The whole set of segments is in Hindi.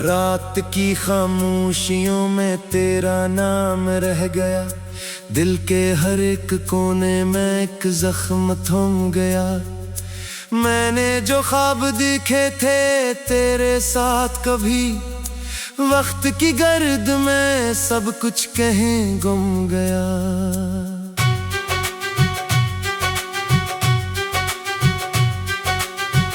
रात की खामोशियों में तेरा नाम रह गया, दिल के हर एक कोने में एक जख्म थम गया। मैंने जो ख्वाब देखे थे तेरे साथ, कभी वक्त की गर्द में सब कुछ कहीं गुम गया।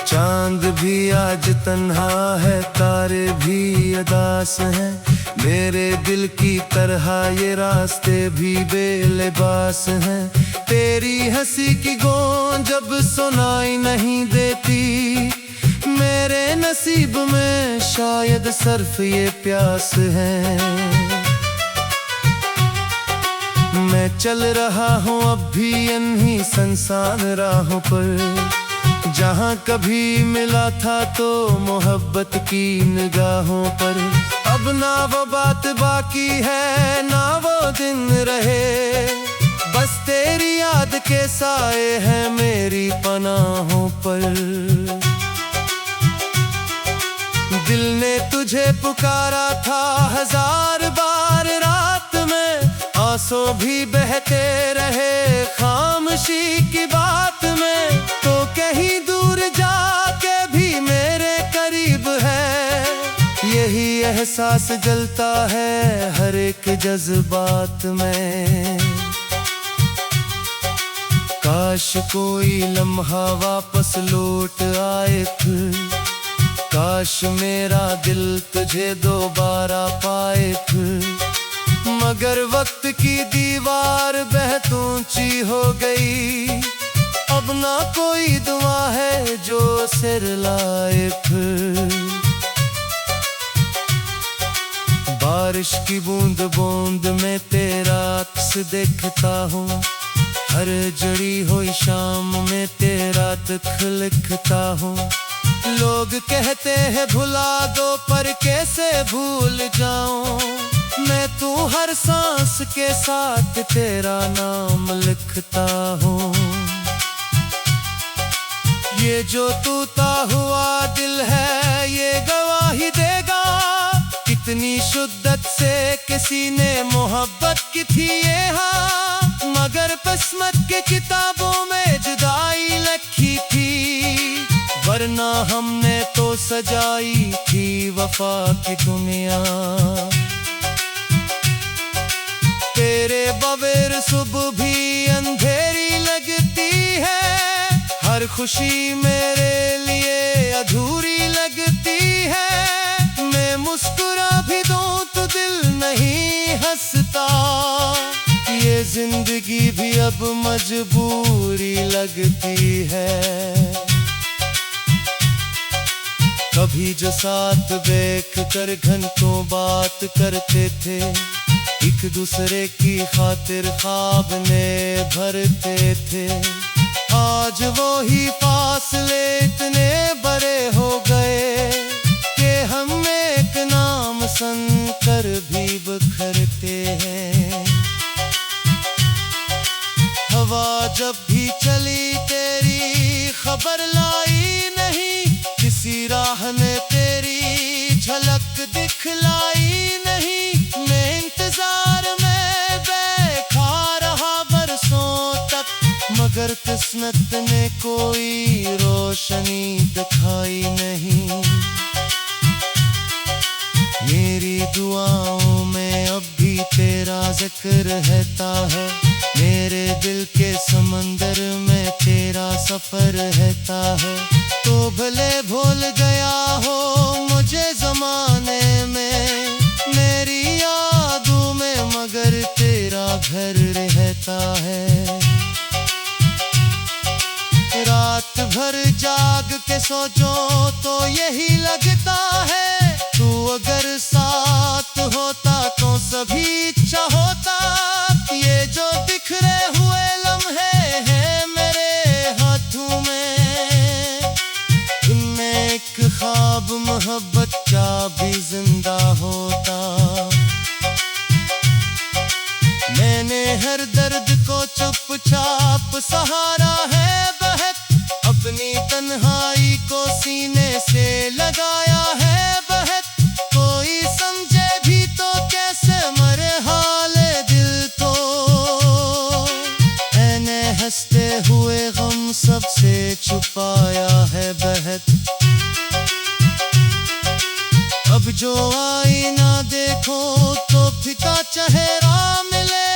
चांद भी आज तन्हा है, तारे भी अदास हैं, मेरे दिल की तरह ये रास्ते भी बेलिबास हैं। तेरी हंसी की गूंज जब सुनाई नहीं देती, मेरे नसीब में शायद सिर्फ ये प्यास है। मैं चल रहा हूँ अब भी इन्हीं सुनसान राहों पर, जहाँ कभी मिला था तो मोहब्बत की निगाहों पर। अब ना वो बात बाकी है ना वो दिन रहे, बस तेरी याद के साए हैं मेरी पनाहों पर। दिल ने तुझे पुकारा था हजार बार रात में, आंसू भी बहते रहे खामोशी की बात में। तो कहीं दूर जाके भी मेरे करीब है, यही एहसास जलता है हर एक जज्बात में। काश कोई लम्हा वापस लौट आए फिर, काश मेरा दिल तुझे दोबारा पाए फिर। मगर वक्त की दीवार बहुत ऊंची हो गई, अब ना कोई दुआ है जो सिर लाए फिर। बारिश की बूंद बूंद में तेरा अक्स देखता हूँ, हर जुड़ी हुई शाम में तेरा दुख लिखता हूँ। लोग कहते हैं भुला दो पर कैसे भूल जाऊं, मैं तू हर सांस के साथ तेरा नाम लिखता हूँ। ये जो टूटा हुआ दिल है ये गवाही देगा, कितनी शिद्दत से किसी ने मोहब्बत की थी ये हाँ। मगर किस्मत के किताबों में जुदाई लिखी थी, वरना हमने तो सजाई थी वफा की दुनिया। तेरे बगैर सुबह भी अंधेरी लगती है, हर खुशी मेरे लिए अधूरी लगती है। मैं मुस्कुरा भी दूं तो दिल नहीं हंसता, ये जिंदगी भी अब मजबूरी लगती है। कभी जो साथ बैठ कर घंटों बात करते थे, एक दूसरे की खातिर ख्वाब ने भरते थे। आज वो ही फासले इतने बड़े हो गए कि हम एक नाम सुनकर भी बिखरते हैं। हवा जब भी चली तेरी खबर लाई नहीं, किसी राह में तेरी झलक दिखलाई नहीं। मैं इंतजार में बैठा रहा बरसों तक, मगर किस्मत ने कोई रोशनी दिखाई नहीं। मेरी दुआओं में अब भी तेरा जिक्र रहता है, मेरे दिल के समंदर में तेरा सफर रहता है। तो भले भूल गया हो मुझे जमाने में, मेरी यादों में मगर तेरा घर रहता है। रात भर जाग के सोचो तो यही लगता है, तू अगर साथ होता तो सभी इच्छा होता। ये जो बिखरे हुए लम्हे हैं मेरे हाथों में, इनमें एक ख्वाब मोहब्बत का भी जिंदा होता। मैंने हर दर्द को चुपचाप सहारा है बहुत, अपनी तन्हाई को सीने से लगाया है बहुत। तो कोई समझे भी तो कैसे मरे हाले दिल तो। मैंने हंसते हुए गम सबसे छुपाया है बहत। अब जो आईना देखो तो फिका चेहरा मिले,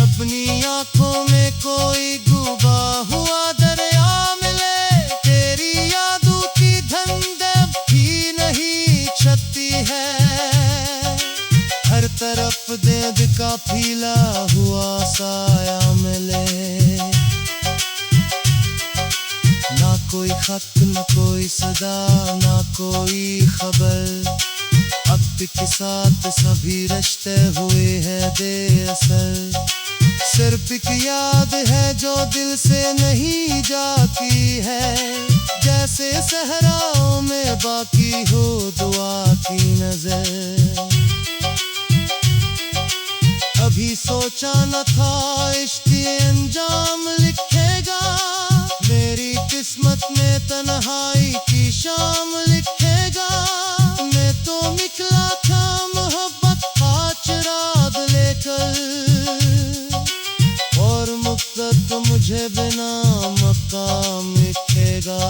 अपनी आंखों में कोई डूबा हुआ दरिया मिले। तेरी यादों की धंधे भी नहीं छती है, हर तरफ दर्द का फैला हुआ साया मिले। ना कोई खत न कोई सदा ना कोई खबर, वक्त के साथ सभी रिश्ते हुए हैं बेअसर। सिर्फ एक याद है जो दिल से नहीं जाती है, जैसे सहराओं में बाकी हो दुआ की नजर। अभी सोचा न था इश्क ये अंजाम लिखेगा, मेरी किस्मत में तन्हाई की शाम लिखेगा। मैं तो निकला था मोहब्बत का चिराग लेकर, और मुक्तत मुझे बिना मकाम लिखेगा।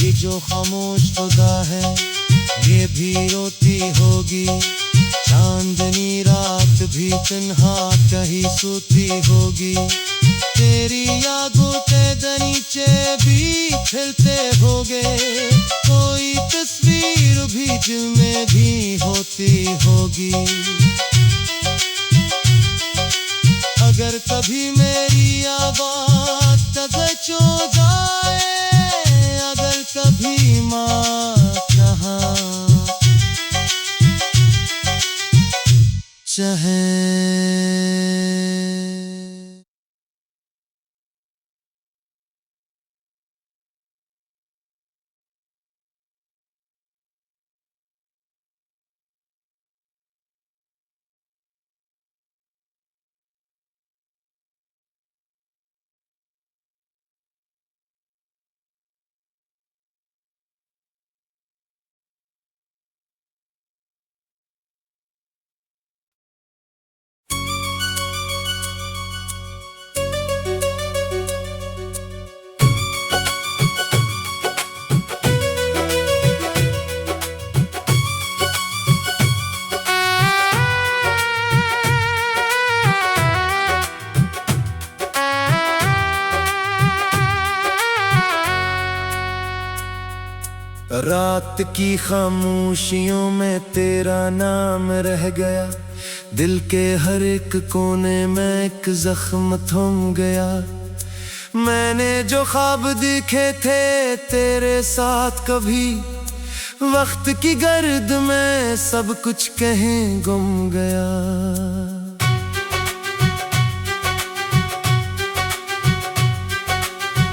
ये जो खामोश खुदा है ये भी रोती होगी, चांदनी रात भी तन्हा कहीं सोती होगी। तेरी यादों के दरीचे भी खिलते होंगे, कोई तस्वीर भी दिल में भी होती होगी। अगर कभी मेरी आवाज़ तक हो जाए, अगर कभी माँ कहाँ चाहे। रात की खामोशियों में तेरा नाम रह गया, दिल के हर एक कोने में एक जख्म थम गया। मैंने जो ख्वाब देखे थे तेरे साथ कभी, वक्त की गर्द में सब कुछ कहीं गुम गया।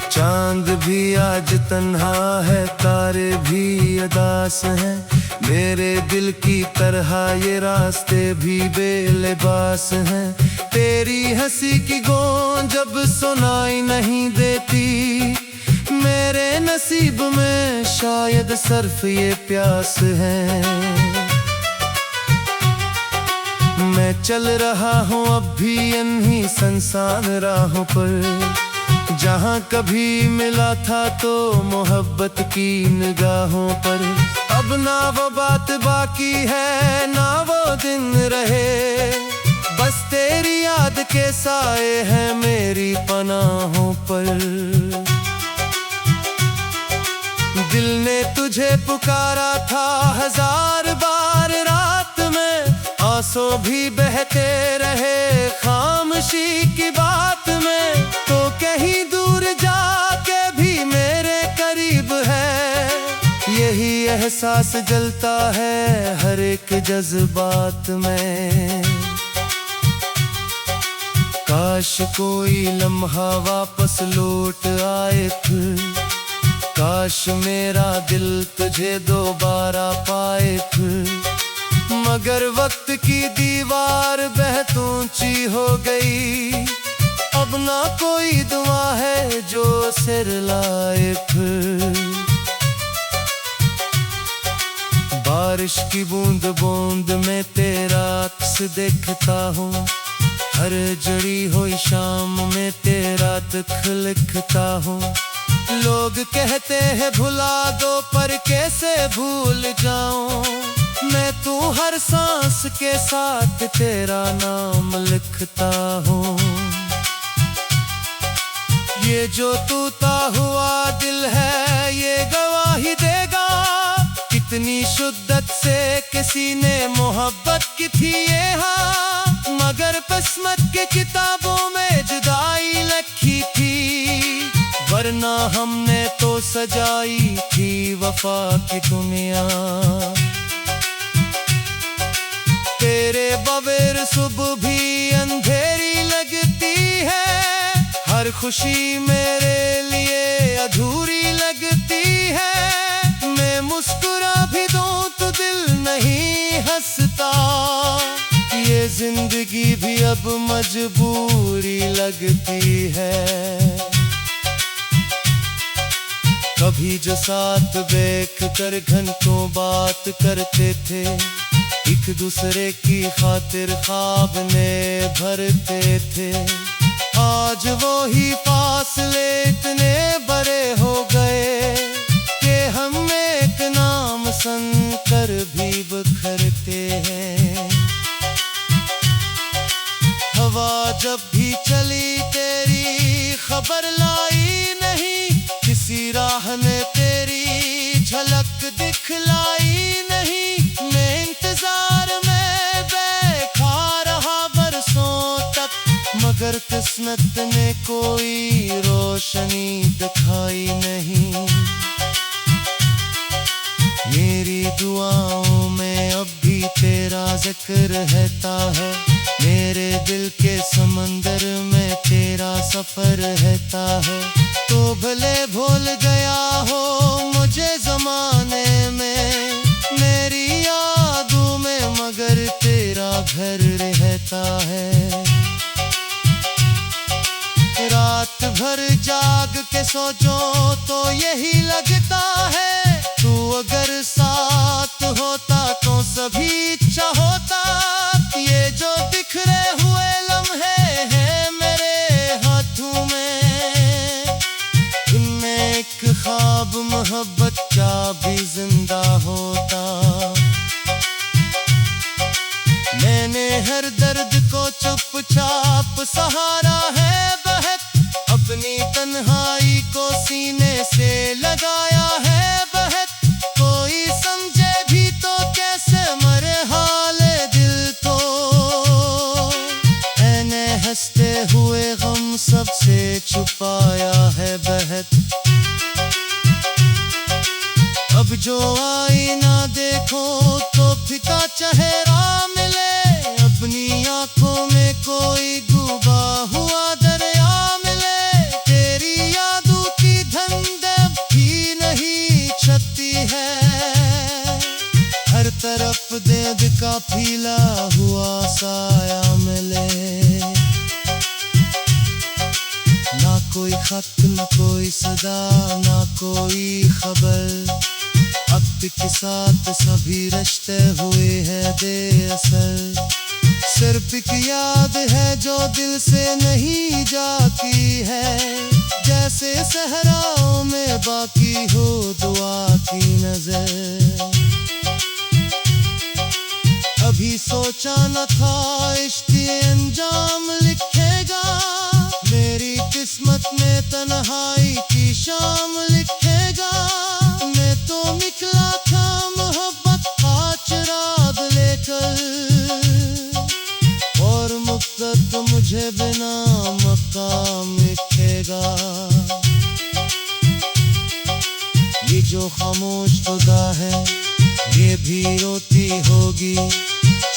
चांद भी आज तन्हा है, तारे भी उदास हैं, मेरे दिल की तरह ये रास्ते भी बेलिबास हैं। तेरी हंसी की गूंज जब सुनाई नहीं देती, मेरे नसीब में शायद सिर्फ ये प्यास है। मैं चल रहा हूँ अब भी इन्हीं संसान राहों पर, जहाँ कभी मिला था तो मोहब्बत की निगाहों पर। अब ना वो बात बाकी है ना वो दिन रहे, बस तेरी याद के साए हैं मेरी पनाहों पर। दिल ने तुझे पुकारा था हजार बार रात में, आंसू भी बहते रहे खामोशी की बात में। तो कहीं दूर जाके भी मेरे करीब है, यही एहसास जलता है हर एक जज्बात में। काश कोई लम्हा वापस लौट आए फिर, काश मेरा दिल तुझे दोबारा पाए फिर। मगर वक्त की दीवार बहुत ऊंची हो गई, अब ना कोई दुआ है जो सिर लाए फिर। बारिश की बूंद बूंद में तेरा अक्स देखता हूँ। हर जड़ी हुई शाम में तेरा दुख लिखता हूँ। लोग कहते हैं भुला दो, पर कैसे भूल जाऊं मैं। तू हर सांस के साथ तेरा नाम लिखता हूँ। ये जो टूटा हुआ दिल है ये गवाही देगा, कितनी शिद्दत से किसी ने मोहब्बत की थी ये हाँ। मगर किस्मत के किताबों में जुदाई लिखी थी, वरना हमने तो सजाई थी वफा की दुनिया। तेरे बगैर सुबह भी अंधेरी लगती है, हर खुशी मेरे लिए अधूरी लगती है। मैं मुस्कुरा भी दूं तो दिल नहीं हंसता, ये जिंदगी भी अब मजबूरी लगती है। कभी जो साथ बैठ कर घंटों बात करते थे, एक दूसरे की खातिर ख्वाब में भरते थे। आज वो ही फासले इतने बड़े हो गए कि हम एक नाम सुनकर भी बिखरते हैं। हवा जब भी चली तेरी खबर लाई नहीं, किसी राह ने तेरी झलक दिखलाई नहीं। मैं इंतजार में बैठा रहा बरसों तक, मगर किस्मत ने कोई रोशनी दिखाई नहीं। मेरी दुआओं में अब भी तेरा जिक्र रहता है, मेरे दिल के समंदर में तेरा सफर रहता है। तो भले भूल गया हो मुझे जमाने में, मेरी यादों में मगर तेरा घर रहता है। रात भर जाग के सोचो तो यही लगता है, तू अगर साथ होता तो सभी इच्छा होता। ये जो बिखरे हुए लम्हे हैं मेरे हाथों में, इनमें एक ख्वाब मोहब्बत का भी जिंदा होता। मैंने हर दर्द को चुपचाप सहारा है बहक, अपनी तन्हाई को सीने से लगाया है बहक। कोई समझे भी तो कैसे मरे हाले दिल तो, मैंने हंसते हुए गम सबसे छुपाया है बहक। अब जो आईना देखो तो फिका चेहरा मिले, अपनी आंखों में कोई डूबा हुआ दरिया मिले। तेरी यादों की धुंध भी नहीं छती है, हर तरफ दर्द का फैला हुआ साया मिले। ना कोई खत ना कोई सदा ना कोई खबर, वक्त के साथ सभी रिश्ते हुए हैं बेअसर। सिर्फ एक याद है जो दिल से नहीं जाती है, जैसे सहराओं में बाकी हो दुआ की नजर। अभी सोचा न था इश्क अंजाम लिखेगा, मेरी किस्मत में तन्हाई की शाम लिखेगा। मैं तो निकला था मोहब्बत का चिराग लेकर, और मुक्तत मुझे बिना मकाम लिखेगा। ये जो खामोश खुदा है ये भी रोती होगी,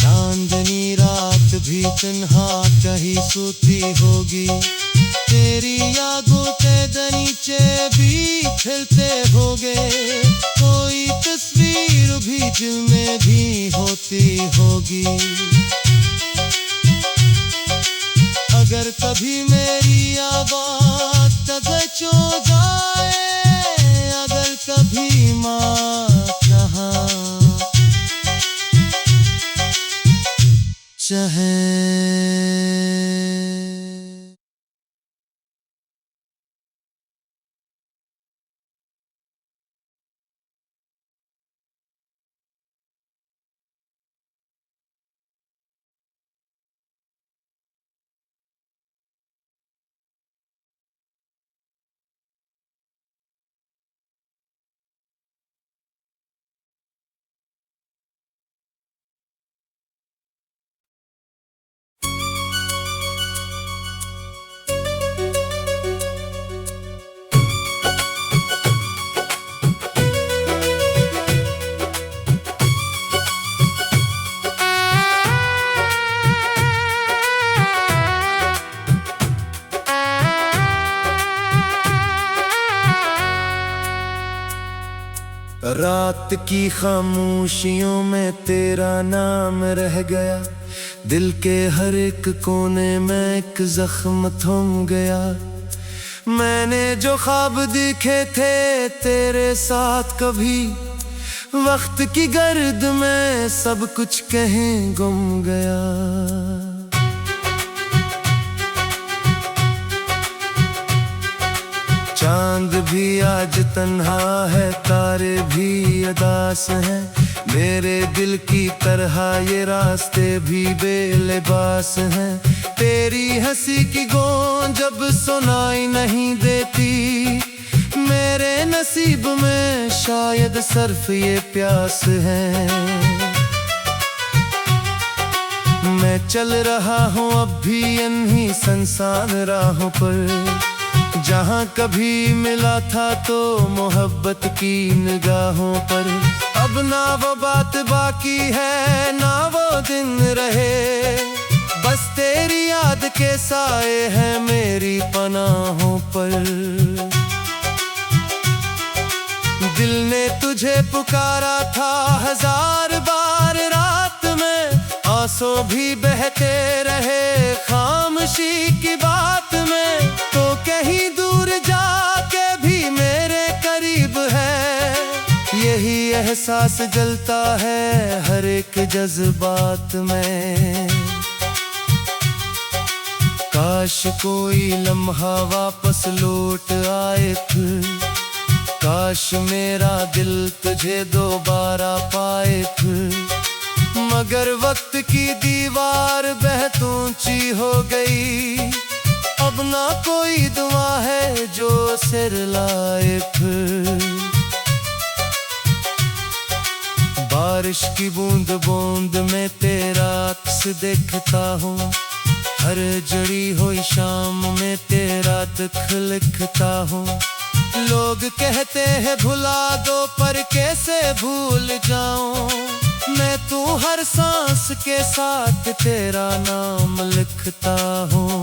चांदनी रात भी तन्हा कहीं सोती होगी। तेरी यादों के दरीचे भी खिलते होगे, कोई तस्वीर भी दिल में भी होती होगी। अगर कभी मेरी आवाज़ टच हो जाए, अगर कभी माँ कहाँ चाहे। रात की खामोशियों में तेरा नाम रह गया, दिल के हर एक कोने में एक जख्म थम गया। मैंने जो ख्वाब देखे थे तेरे साथ कभी, वक्त की गर्द में सब कुछ कहीं गुम गया। चांद भी आज तन्हा है, तारे भी उदास हैं, मेरे दिल की तरह ये रास्ते भी बेलिबास हैं। तेरी हंसी की गूंज जब सुनाई नहीं देती, मेरे नसीब में शायद सिर्फ ये प्यास है। मैं चल रहा हूँ अब भी इन्हीं संसार राहों पर, जहाँ कभी मिला था तो मोहब्बत की निगाहों पर। अब ना वो बात बाकी है ना वो दिन रहे, बस तेरी याद के साए हैं मेरी पनाहों पर। दिल ने तुझे पुकारा था हजार बार रात में, आंसू भी बहते रहे खामोशी की बात में। तो कहीं दूर जाके भी मेरे करीब है, यही एहसास जलता है हर एक जज्बात में। काश कोई लम्हा वापस लौट आए फिर, काश मेरा दिल तुझे दोबारा पाए फिर। मगर वक्त की दीवार बहुत ऊंची हो गई, अब ना कोई दुआ है जो सिर लाए फिर। बारिश की बूंद बूंद में तेरा अक्स देखता हूँ, हर जड़ी हुई शाम में तेरा दुख लिखता हूँ। लोग कहते हैं भुला दो पर कैसे भूल जाऊं, मैं तू हर सांस के साथ तेरा नाम लिखता हूँ।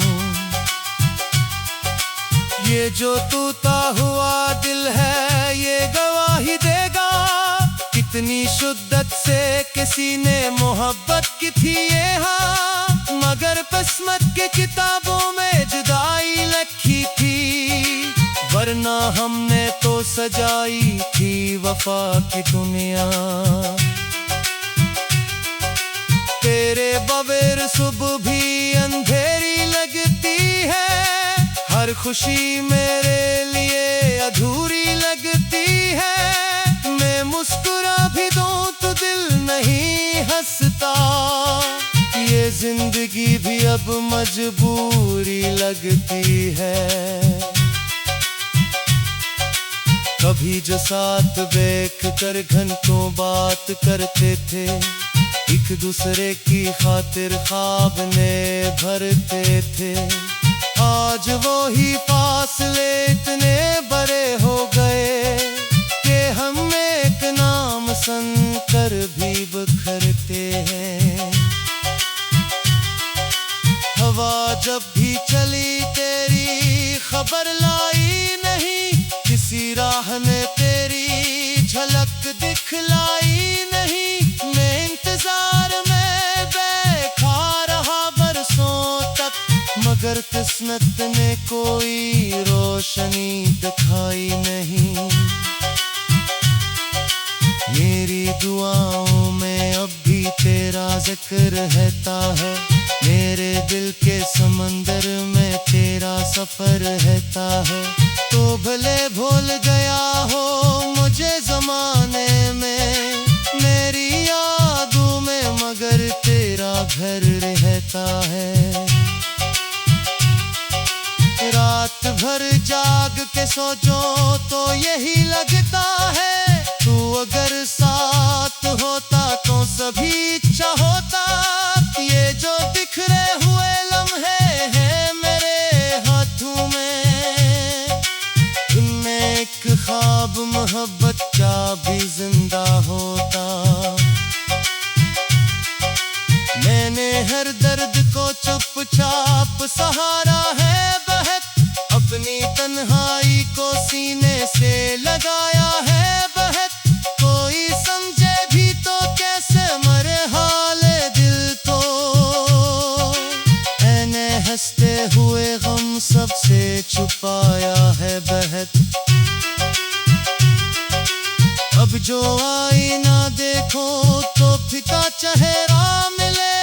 ये जो टूटा हुआ दिल है ये गवाही देगा, कितनी शिद्दत से किसी ने मोहब्बत की थी ये हाँ। मगर किस्मत के किताबों में जुदाई लिखी थी, वरना हमने तो सजाई थी वफा की दुनिया। तेरे बगैर सुबह भी अंधेरी लगती है, हर खुशी मेरे लिए अधूरी लगती है। मैं मुस्कुरा भी दूं तो दिल नहीं हंसता, ये जिंदगी भी अब मजबूरी लगती है। कभी जो साथ बैठ कर घंटों बात करते थे, एक दूसरे की खातिर ख्वाब ने भरते थे, आज वो ही फासले इतने बड़े हो गए कि हम एक नाम सुनकर भी बिखरते हैं। हवा जब भी चली तेरी खबर लाई नहीं, किसी राह ने तेरी झलक दिखलाई नहीं। मैं इंतजार में बैठा रहा बरसों तक, मगर किस्मत ने कोई रोशनी दिखाई नहीं। मेरी दुआओं में अब भी तेरा जिक्र रहता है। मेरे दिल के समंदर में तेरा सफर रहता है। तो भले भूल गया हो मुझे जमाने में, मेरी यादों में मगर तेरा घर रहता है। रात भर जाग के सोचो तो यही लगता है, तू अगर साथ होता तो सभी इच्छा होता। ये जो बिखरे हुए लम्हे हैं मेरे हाथों में, इनमें एक ख्वाब मोहब्बत का भी जिंदा होता। मैंने हर दर्द को चुपचाप सहारा है बहक, अपनी तन्हाई को सीने से लगाया है बहक। कोई समझे भी तो कैसे मरे हाले दिल तो, मैंने हंसते हुए गम सबसे छुपाया है बहक। अब जो आईना देखो तो फिका चेहरा मिले,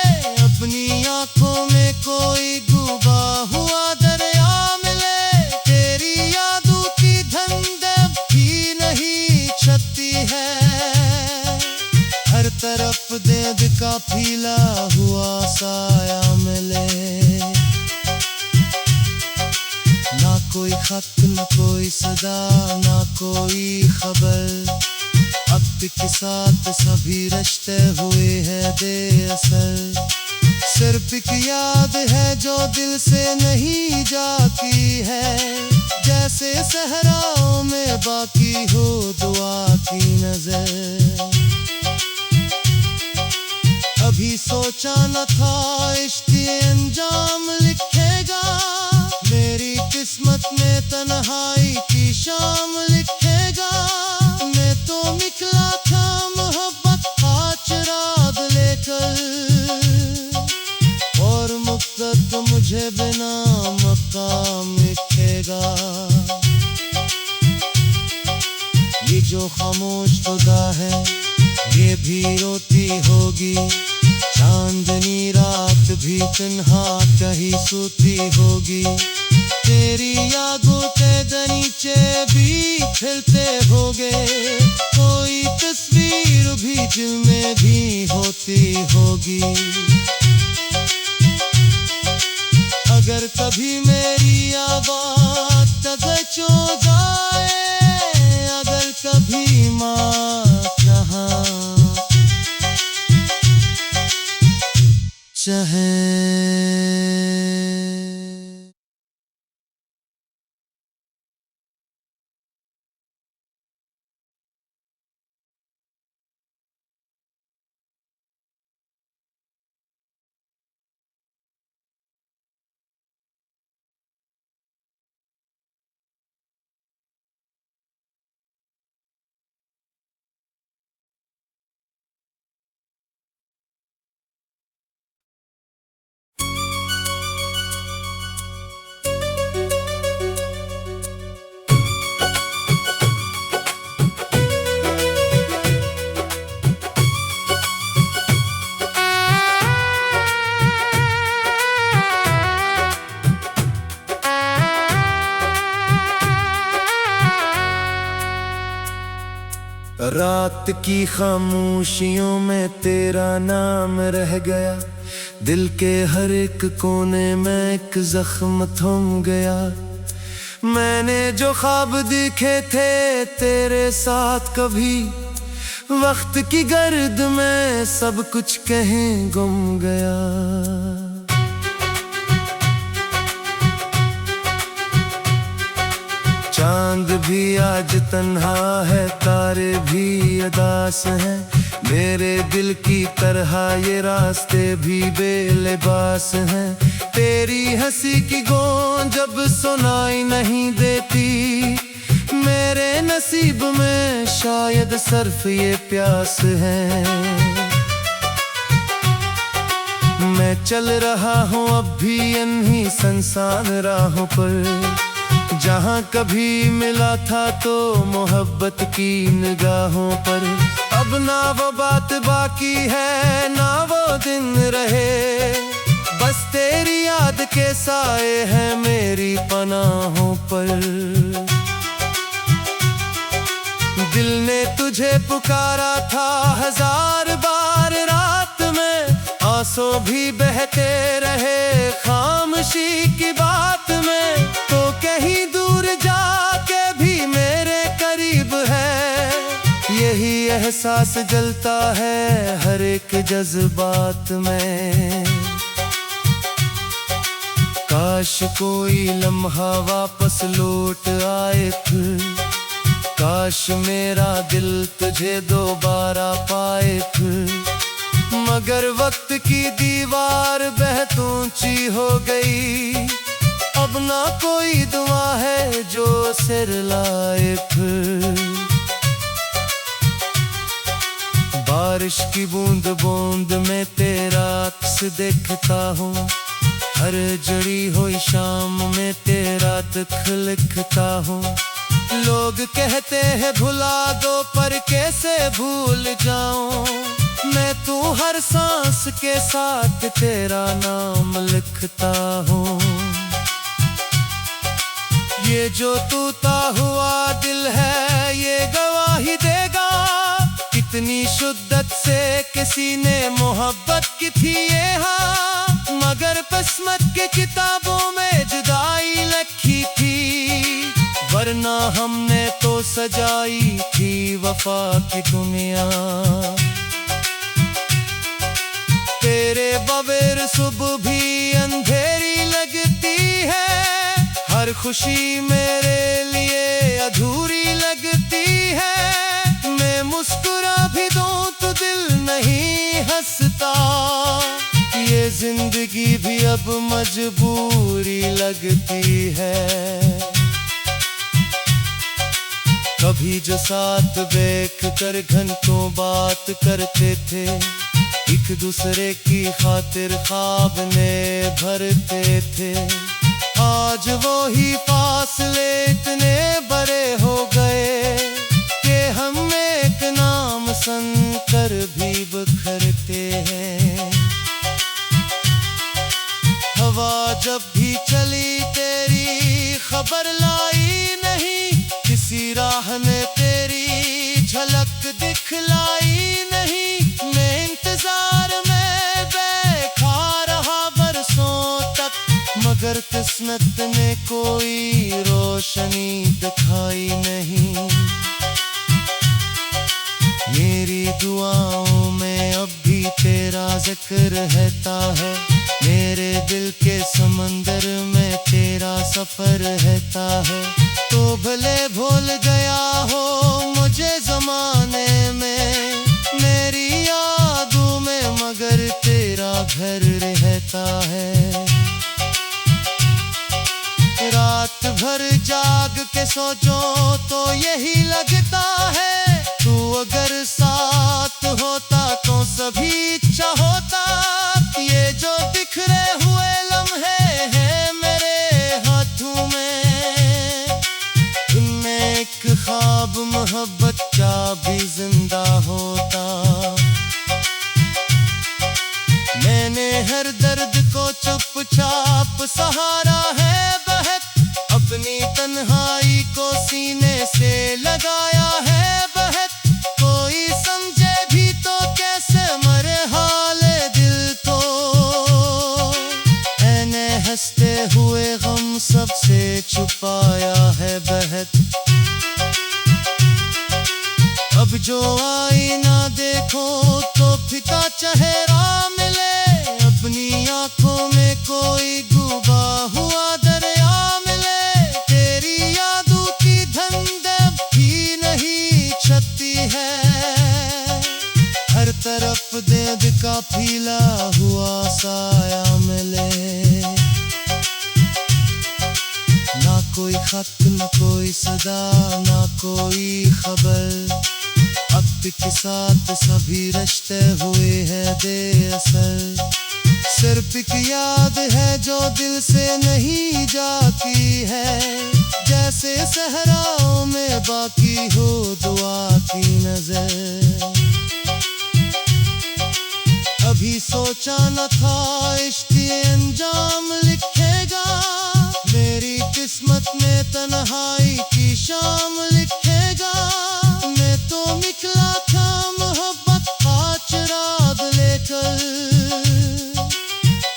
अपनी आंखों में कोई डूबा हुआ दरिया मिले। तेरी यादों की धुंध भी नहीं छती है, हर तरफ देव का फैला हुआ साया मिले। ना कोई खत न कोई सदा ना कोई खबर, वक्त के साथ सभी रिश्ते हुए हैं बेअसर। सिर्फ एक याद है जो दिल से नहीं जाती है, जैसे सहराओं में बाकी हो दुआ की नजर। अभी सोचा न था इश्क ये अंजाम लिखेगा, मेरी किस्मत में तन्हाई की शाम लिखेगा। मैं तो निकला था मोहब्बत का चिराग लेकर, और मुक्तत मुझे बिना मकाम लिखेगा। ये जो खामोश खुदा है ये भी रोती होगी, चांदनी रात भी तन्हा कहीं सोती होगी। तेरी यादों के दनीचे भी खिलते होगे, कोई तस्वीर भी दिल में भी होती होगी। अगर कभी मेरी आवाज़ तक चो जाए, अगर कभी माँ कहाँ चाहे। रात की खामोशियों में तेरा नाम रह गया, दिल के हर एक कोने में एक जख्म थम गया। मैंने जो ख्वाब देखे थे तेरे साथ कभी, वक्त की गर्द में सब कुछ कहीं गुम गया। चांद भी आज तन्हा है, तारे भी उदास हैं, मेरे दिल की तरह ये रास्ते भी बेलिबास हैं। तेरी हंसी की गूंज जब सुनाई नहीं देती, मेरे नसीब में शायद सिर्फ ये प्यास है। मैं चल रहा हूँ अब भी इन्हीं संसार राहों पर, जहाँ कभी मिला था तो मोहब्बत की निगाहों पर, अब ना वो बात बाकी है ना वो दिन रहे। बस तेरी याद के साए हैं मेरी पनाहों पर। दिल ने तुझे पुकारा था 1000 बार रात में, आंसू भी बहते रहे खामोशी की बात में। तो कहीं दूर जाके भी मेरे करीब है, यही एहसास जलता है हर एक जज्बात में। काश कोई लम्हा वापस लौट आए फिर, काश मेरा दिल तुझे दोबारा पाए फिर। मगर वक्त की दीवार बेहद ऊंची हो गई, अब ना कोई दुआ है जो सिर लाए फिर। बारिश की बूंद बूंद में तेरा अक्स देखता हूँ, हर जुड़ी हुई शाम में तेरा दुख लिखता हूँ। लोग कहते हैं भुला दो पर कैसे भूल जाऊं, मैं तू हर सांस के साथ तेरा नाम लिखता हूँ। ये जो टूटा हुआ दिल है ये गवाही देगा, कितनी शिद्दत से किसी ने मोहब्बत की थी ये हाँ। मगर किस्मत के किताबों में जुदाई लिखी थी, वरना हमने तो सजाई थी वफा की दुनिया। तेरे बगैर सुबह भी अंधेरी लगती है, हर खुशी मेरे लिए अधूरी लगती है। मैं मुस्कुरा भी दूं तो दिल नहीं हंसता, ये जिंदगी भी अब मजबूरी लगती है। कभी जो साथ बैठ कर घंटों बात करते थे, एक दूसरे की खातिर ख्वाब ने भरते थे। आज वो ही फासले इतने बड़े हो गए कि हम एक नाम सुनकर भी बिखरते हैं। हवा जब भी चली तेरी खबर लाई नहीं, किसी राह ने तेरी झलक दिखलाई नहीं। मैं इंतजार में बैठा रहा बरसों तक, मगर किस्मत ने कोई रोशनी दिखाई नहीं। मेरी दुआओं में अब भी तेरा जिक्र रहता है, मेरे दिल के समंदर में तेरा सफर रहता है। तो भले भूल गया हो मुझे जमाने में, मेरी यादों में मगर तेरा घर रहता है। रात भर जाग के सोचो तो यही लगता है, तू अगर साथ होता तो सभी अच्छा होता। ये जो बिखरे हुए लम्हे हैं मेरे हाथों में, उनमें एक ख्वाब मोहब्बत का भी जिंदा होता। मैंने हर दर्द को चुपचाप सहारा है बहत, अपनी तन्हाई को सीने से लगाया है बहत। कोई समझे भी तो कैसे मरे हाले दिल तो, मैंने हंसते हुए गम सबसे छुपाया है बहत। अब जो आईना देखो तो फिका चेहरा मिले, अपनी आंखों में कोई डूबा हुआ दरिया मिले। तेरी यादों की धंधे भी नहीं छती है, हर तरफ दर्द का फैला हुआ साया मिले। ना कोई खत ना कोई सदा ना कोई खबर, अब के साथ सभी रिश्ते हुए हैं बेअसर। सिर्फ एक याद है जो दिल से नहीं जाती है, से सहराओं में बाकी हो दुआ की नजर। अभी सोचा न था इश्क ये अंजाम लिखेगा, मेरी किस्मत में तन्हाई की शाम लिखेगा। मैं तो निकला था मोहब्बत का चिराग लेकर,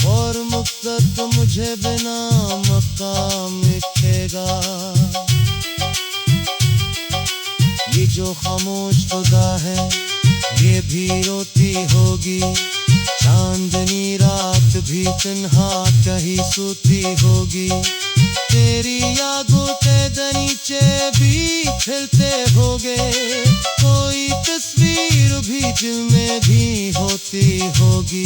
और मुक्तत मुझे बिना मकाम लिखेगा। ये जो खामोश खुदा है ये भी रोती होगी, चांदनी रात भी तन्हा कहीं सोती होगी। तेरी यादों के दनीचे भी खिलते होगे, कोई तस्वीर भी दिल में भी होती होगी।